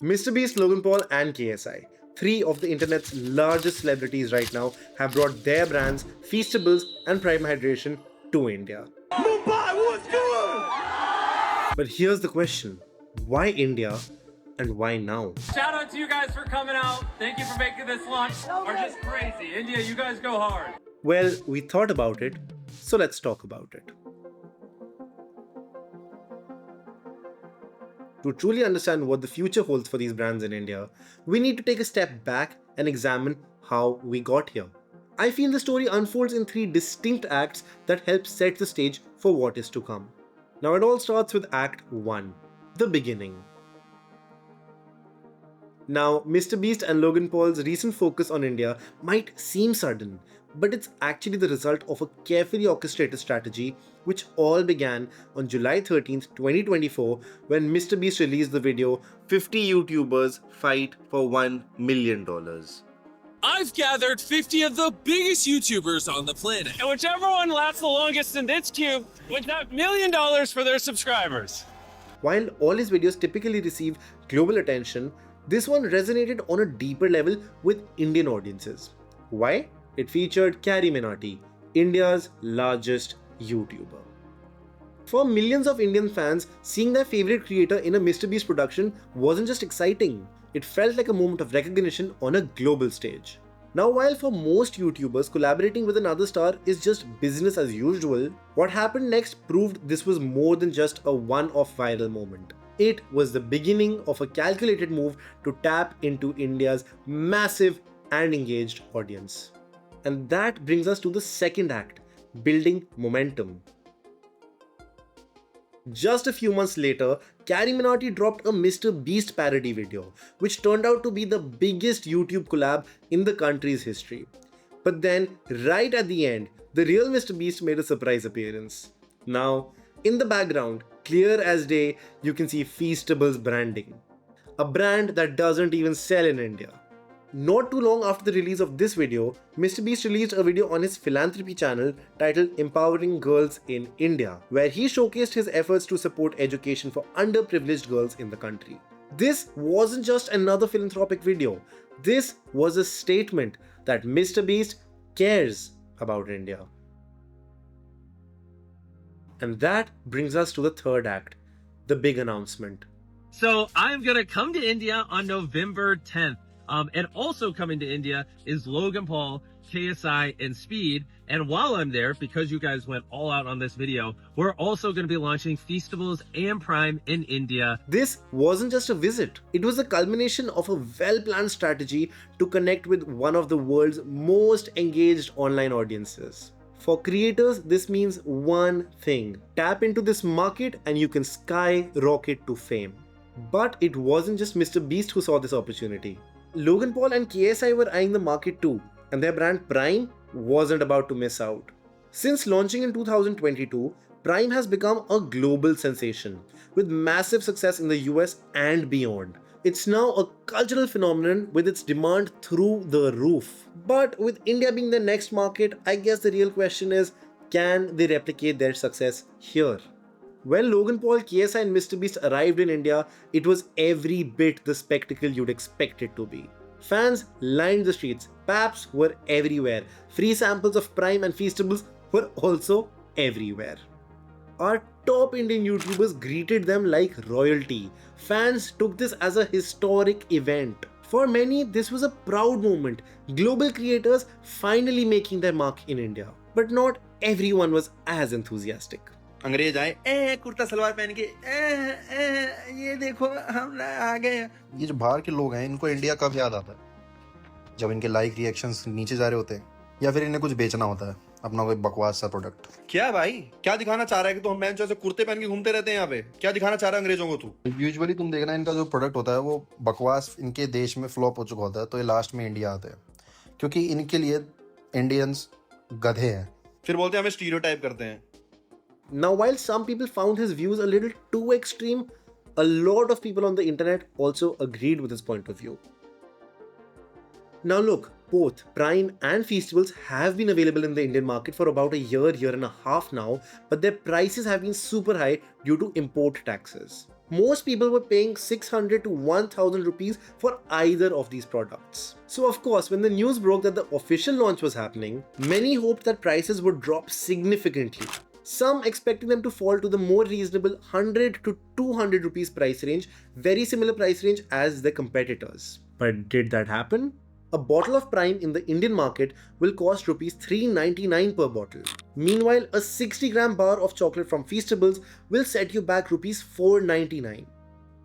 MrBeast, Logan Paul, and KSI, three of the internet's largest celebrities right now, have brought their brands, Feastables and Prime Hydration, to India. Mumbai, what's good? But here's the question, why India and why now? Shout out to you guys for coming out. Thank you for making this launch. Are just crazy. India, you guys go hard. Well, we thought about it, so let's talk about it. To truly understand what the future holds for these brands in India, we need to take a step back and examine how we got here. I feel the story unfolds in three distinct acts that help set the stage for what is to come. Now, it all starts with Act 1, the beginning. Now, MrBeast and Logan Paul's recent focus on India might seem sudden, but it's actually the result of a carefully orchestrated strategy which all began on July 13th, 2024 when MrBeast released the video 50 YouTubers Fight for $1 million. I've gathered 50 of the biggest YouTubers on the planet. And whichever one lasts the longest in this queue wins that $1 million for their subscribers. While all his videos typically receive global attention, this one resonated on a deeper level with Indian audiences. Why? It featured Carrie Minati, India's largest YouTuber. For millions of Indian fans, seeing their favorite creator in a MrBeast production wasn't just exciting, it felt like a moment of recognition on a global stage. Now, while for most YouTubers, collaborating with another star is just business as usual, what happened next proved this was more than just a one-off viral moment. It was the beginning of a calculated move to tap into India's massive and engaged audience. And that brings us to the second act, building momentum. Just a few months later, Carrie Minati dropped a MrBeast parody video, which turned out to be the biggest YouTube collab in the country's history. But then, right at the end, the real MrBeast made a surprise appearance. Now, in the background, clear as day, you can see Feastables branding, a brand that doesn't even sell in India. Not too long after the release of this video, MrBeast released a video on his philanthropy channel titled Empowering Girls in India, where he showcased his efforts to support education for underprivileged girls in the country. This wasn't just another philanthropic video, this was a statement that MrBeast cares about India. And that brings us to the third act, the big announcement. So I'm gonna come to India on November 10th. And also coming to India is Logan Paul, KSI, and Speed. And while I'm there, because you guys went all out on this video, we're also going to be launching Feastables and Prime in India. This wasn't just a visit. It was the culmination of a well-planned strategy to connect with one of the world's most engaged online audiences. For creators, this means one thing. Tap into this market and you can skyrocket to fame. But it wasn't just MrBeast who saw this opportunity. Logan Paul and KSI were eyeing the market too, and their brand Prime wasn't about to miss out. Since launching in 2022, Prime has become a global sensation, with massive success in the US and beyond. It's now a cultural phenomenon with its demand through the roof. But with India being the next market, I guess the real question is, can they replicate their success here? When Logan Paul, KSI and MrBeast arrived in India, it was every bit the spectacle you'd expect it to be. Fans lined the streets, paps were everywhere, free samples of Prime and Feastables were also everywhere. Our top Indian YouTubers greeted them like royalty. Fans took this as a historic event. For many, this was a proud moment, global creators finally making their mark in India. But not everyone was as enthusiastic. अंग्रेज आए कुर्ता सलवार पहन के ये देखो हम आ गए। ये जो बाहर के लोग हैं इनको इंडिया कब याद आता है? जब इनके लाइक रिएक्शंस नीचे जा रहे होते हैं या फिर इन्हें कुछ बेचना होता है, अपना कोई बकवास सा प्रोडक्ट। क्या भाई, क्या दिखाना चाह रहा है कि तो हम मैन जैसे कुर्ते पहन के घूमते रहते हैं यहाँ पे? क्या दिखाना चाह रहा है अंग्रेजों को तू? यूजुअली तुम देखना इनका जो प्रोडक्ट होता है वो बकवास इनके देश में फ्लॉप हो चुका होता है, तो ये लास्ट में इंडिया आते हैं क्योंकि इनके लिए इंडियंस गधे हैं। फिर बोलते हैं हमें स्टीरियोटाइप करते हैं। Now, while some people found his views a little too extreme, a lot of people on the internet also agreed with his point of view. Now look, both Prime and Feastables have been available in the Indian market for about a year and a half now, but their prices have been super high due to import taxes. Most people were paying 600 to 1000 rupees for either of these products. So of course, when the news broke that the official launch was happening, many hoped that prices would drop significantly. Some expecting them to fall to the more reasonable 100 to 200 rupees price range, very similar price range as their competitors. But did that happen? A bottle of Prime in the Indian market will cost rupees 399 per bottle. Meanwhile, a 60-gram bar of chocolate from Feastables will set you back rupees 499.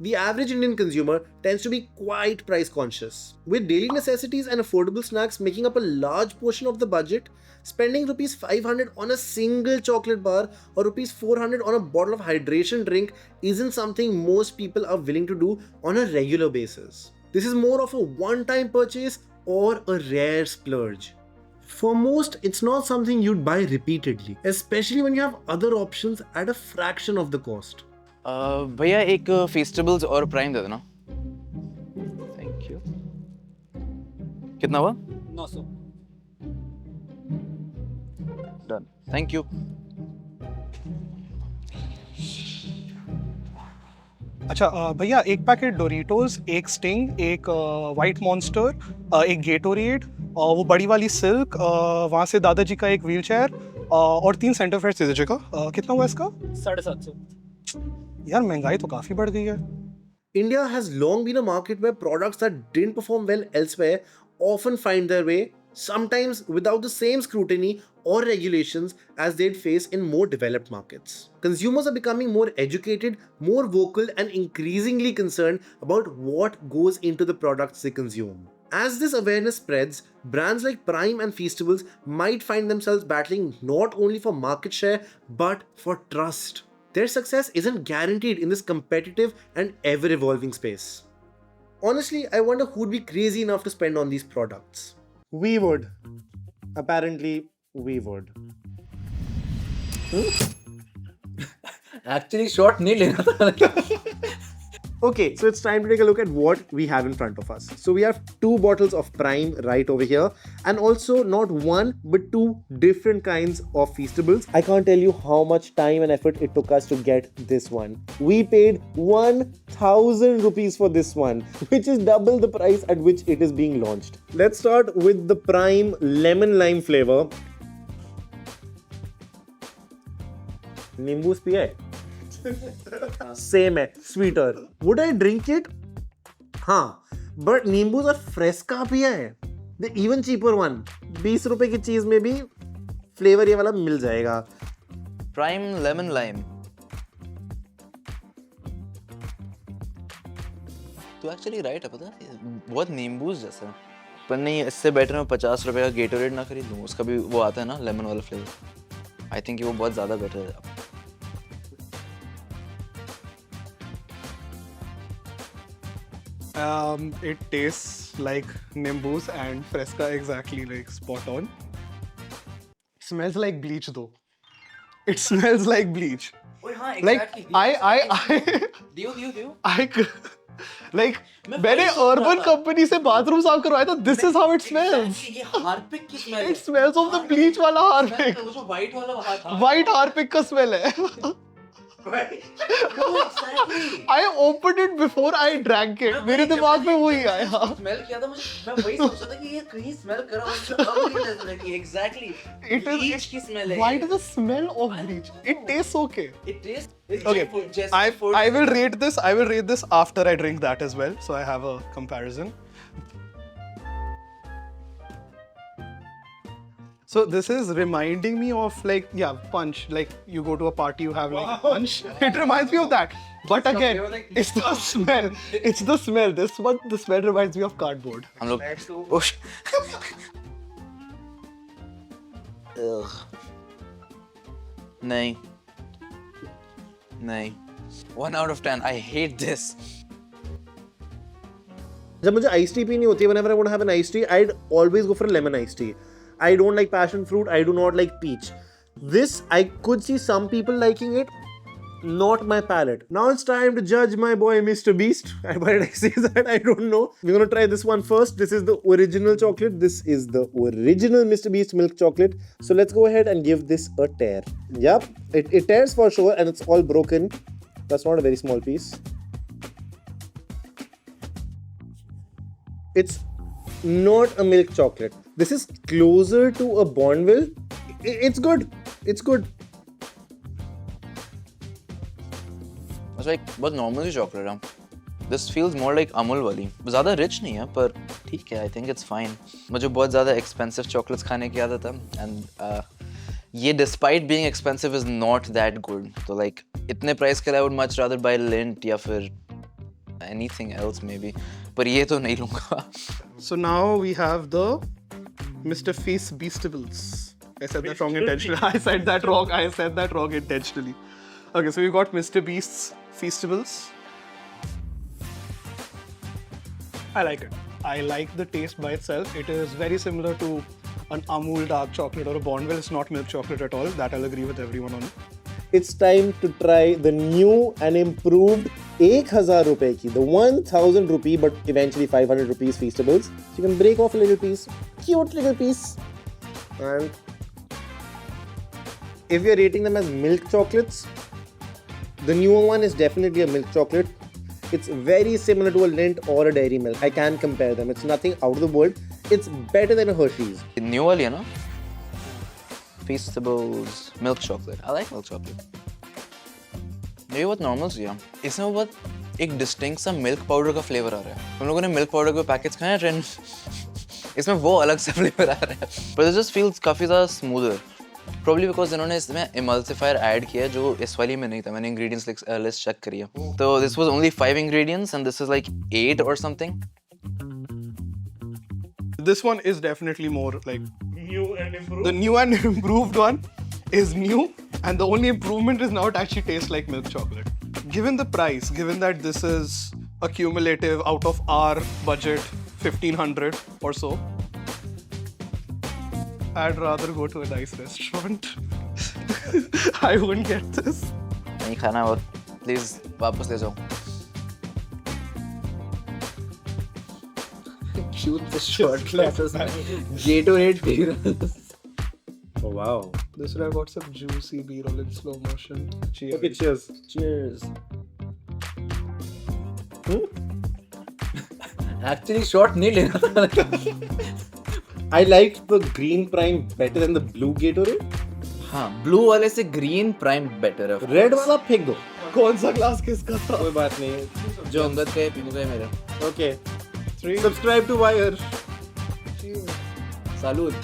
The average Indian consumer tends to be quite price conscious. With daily necessities and affordable snacks making up a large portion of the budget, spending rupees 500 on a single chocolate bar or rupees 400 on a bottle of hydration drink isn't something most people are willing to do on a regular basis. This is more of a one-time purchase or a rare splurge. For most, it's not something you'd buy repeatedly, especially when you have other options at a fraction of the cost. भैया एक festivals और prime दे देना. Thank you. कितना हुआ? 900. Done. Thank you. अच्छा भैया एक packet Doritos, एक स्टिंग, एक वाइट मॉन्स्टर, एक गेटोरेड, वो बड़ी वाली सिल्क, वहाँ से दादाजी का एक व्हीलचेयर और 3 सेंटर फ्रेश सीधे का. कितना हुआ इसका? 750. यार महंगाई तो काफ़ी बढ़ गई है. India has long been a market where products that didn't perform well elsewhere often find their way, sometimes without the same scrutiny or regulations as they'd face in more developed markets. Consumers are becoming more educated, more vocal, and increasingly concerned about what goes into the products they consume. As this awareness spreads, brands like Prime and Feastables might find themselves battling not only for market share but for trust. Their success isn't guaranteed in this competitive and ever-evolving space. Honestly, I wonder who'd be crazy enough to spend on these products. We would. Apparently, we would. Actually shot नहीं लेना था. Okay, so it's time to take a look at what we have in front of us. So we have 2 bottles of Prime right over here, and also not one but 2 different kinds of Feastables. I can't tell you how much time and effort it took us to get this one. We paid 1000 rupees for this one, which is double the price at which it is being launched. Let's start with the Prime lemon lime flavor. Nimbus piya hai? Same है, sweeter. Would I drink it? हाँ, but नींबू और फ्रेस्का पिया है. The even cheaper one. 20 रुपए की चीज में भी फ्लेवर ये वाला मिल जाएगा. Prime lemon lime. तो एक्चुअली राइट है, पता है बहुत नींबूज जैसा. पर नहीं, इससे बेटर मैं 50 रुपए का गेटोरेड ना खरीद लूँ. उसका भी वो आता है ना लेमन वाला फ्लेवर. आई थिंक वो बहुत ज़्यादा बेटर है. It tastes like Nimbus and Fresca exactly, like spot on. Smells like bleach though. It smells like bleach. Like like मैंने urban company से bathroom साफ करवाया था. This is how it smells. ये हार्पिक की smell. It smells of the bleach वाला Harpic. वो जो व्हाइट वाला था. White Harpic का smell है. I opened it before I drank it. मेरे दिमाग में वही आया. स्मेल किया था मुझे. मैं वही सोच रहा था कि ये कहीं स्मेल कर रहा हूँ. Exactly. It is bleach की स्मेल है. Why does the smell of bleach? It tastes okay. It tastes. Okay. I will rate this. I will rate this after I drink that as well. So I have a comparison. So this is reminding me of like, yeah, Punch. Like you go to a party, you have like Punch. It reminds me of that. But again, it's the smell. It's the smell. This one, the smell reminds me of cardboard. हम लोग. नहीं. नहीं. 1 out of 10. I hate this. जब मुझे iced tea पीनी होती है, whenever I want to have an iced tea, I'd always go for a lemon iced tea. I don't like passion fruit. I do not like peach. This, I could see some people liking it. Not my palate. Now it's time to judge my boy Mr. Beast. Why did I say that? I don't know. We're gonna try this one first. This is the original chocolate. This is the original Mr. Beast milk chocolate. So let's go ahead and give this a tear. Yep, it tears for sure and it's all broken. That's not a very small piece. It's not a milk chocolate. This is closer to a Bonville. It's good. It's good. It's like बहुत normal सी chocolate है. This feels more like Amul वाली. ज़्यादा rich नहीं है पर ठीक है. I think it's fine. मुझे बहुत ज़्यादा expensive chocolates खाने की आदत है and ये despite being expensive is not that good. So like इतने price के लिए I would much rather buy Lindt या फिर anything else maybe. पर ये तो नहीं लूँगा. So now we have the Mr. Feast Beastables. I said that wrong intentionally. I said that wrong intentionally. Okay, so we've got Mr. Beast's Feastables. I like it. I like the taste by itself. It is very similar to an Amul dark chocolate or a Bonville. It's not milk chocolate at all. That I'll agree with everyone on. It's time to try the new and improved 1000 rupee ki, the 1000 rupee but eventually 500 rupees Feastables. So you can break off a little piece, cute little piece. And if you're rating them as milk chocolates, the newer one is definitely a milk chocolate. It's very similar to a Lindt or a Dairy Milk. I can compare them. It's nothing out of the world. It's better than a Hershey's. New वाली है ना? Feastables milk chocolate. I like milk chocolate. ये बहुत normal सी है. इसमें बहुत एक distinct सा milk powder का flavor आ रहा है. हम लोगों ने milk powder के packets खाए हैं ट्रेंड. इसमें वो अलग सा flavor आ रहा है. But it just feels काफी ज़्यादा smoother. Probably because इन्होंने इसमें emulsifier add किया जो इस वाली में नहीं था. मैंने ingredients list check करी है. तो this was only 5 ingredients and this is like 8 or something. This one is definitely more like new and improved. The new and improved one is new, and the only improvement is now it actually tastes like milk chocolate. Given the price, given that this is a cumulative out of our budget 1500 or so, I'd rather go to a nice restaurant. I wouldn't get this. नहीं खाना और please वापस ले जाओ. Shoot the short glasses. Gatorade figures. Oh wow. This one I got some juicy B-roll in slow motion. Cheers. Okay, cheers. Cheers. Actually, short नहीं लेना था. I liked the green prime better than the blue Gatorade. हाँ, blue वाले से green prime better है. Red वाला फेंक दो. कौन सा ग्लास किसका था? कोई बात नहीं. जो अंगद का है, पीनू का है मेरा. Okay. Subscribe to Wire. Salud.